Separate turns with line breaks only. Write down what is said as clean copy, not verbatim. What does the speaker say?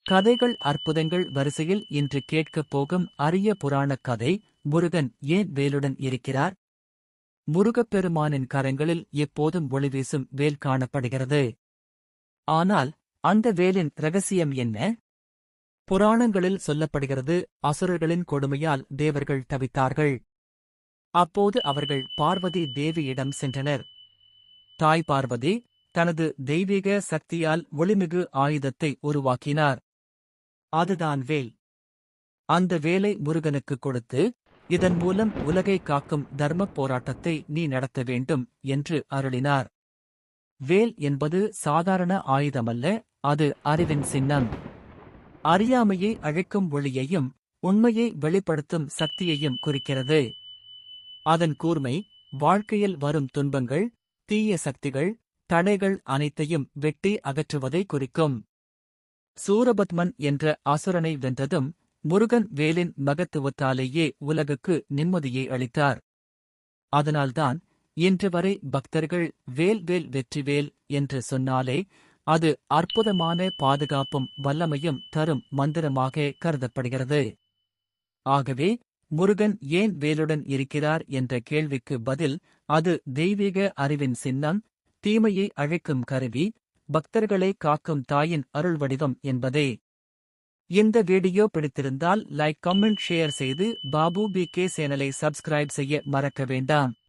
கதைகள் அற்புதங்கள் வரிசையில் இன்று கேட்கப் போகும் அரிய புராணக் கதை முருகன் ஏன் வேலுடன் இருக்கிறார்? முருகப்பெருமானின் கரங்களில் எப்போதும் ஒளிவீசும் வேல் காணப்படுகிறது. ஆனால் அந்த வேலின் ரகசியம் என்ன? புராணங்களில் சொல்லப்படுகிறது, அசுரர்களின் கொடுமையால் தேவர்கள் தவித்தார்கள். அப்போது அவர்கள் பார்வதி தேவியிடம் சென்றனர். தாய் பார்வதி தனது தெய்வீக சக்தியால் ஒளிமிகு ஆயுதத்தை உருவாக்கினார். அதுதான் வேல். அந்த வேலை முருகனுக்கு கொடுத்து, இதன் மூலம் உலகை காக்கும் தர்மப் போராட்டத்தை நீ நடத்த வேண்டும் என்று அருளினார். வேல் என்பது சாதாரண ஆயுதமல்ல, அது அறிவின் சின்னம். அறியாமையை அழிக்கும் ஒளியையும் உண்மையை வெளிப்படுத்தும் சக்தியையும் குறிக்கிறது. அதன் கூர்மை வாழ்க்கையில் வரும் துன்பங்கள், தீய சக்திகள், தடைகள் அனைத்தையும் வெட்டி அகற்றுவதை குறிக்கும். சூரபத்மன் என்ற அசுரனை வென்றதும் முருகன் வேலின் மகத்துவத்தாலேயே உலகுக்கு நிம்மதியை அளித்தார். அதனால்தான் இன்று வரை பக்தர்கள் வேல் வேல் வெற்றிவேல் என்று சொன்னாலே அது அற்புதமான பாதுகாப்பும் வல்லமையும் தரும் மந்திரமாக கருதப்படுகிறது. ஆகவே முருகன் ஏன் வேலுடன் இருக்கிறார் என்ற கேள்விக்கு பதில், அது தெய்வீக அறிவின் சின்னம், தீமையை அழிக்கும் கருவி, பக்தர்களை காக்கும் தாயின் அருள் வடிவம் என்பதே. இந்த வீடியோ பிடித்திருந்தால் லைக், கமெண்ட், ஷேர் செய்து பாபு BK சேனலை சப்ஸ்கிரைப் செய்ய மறக்க வேண்டாம்.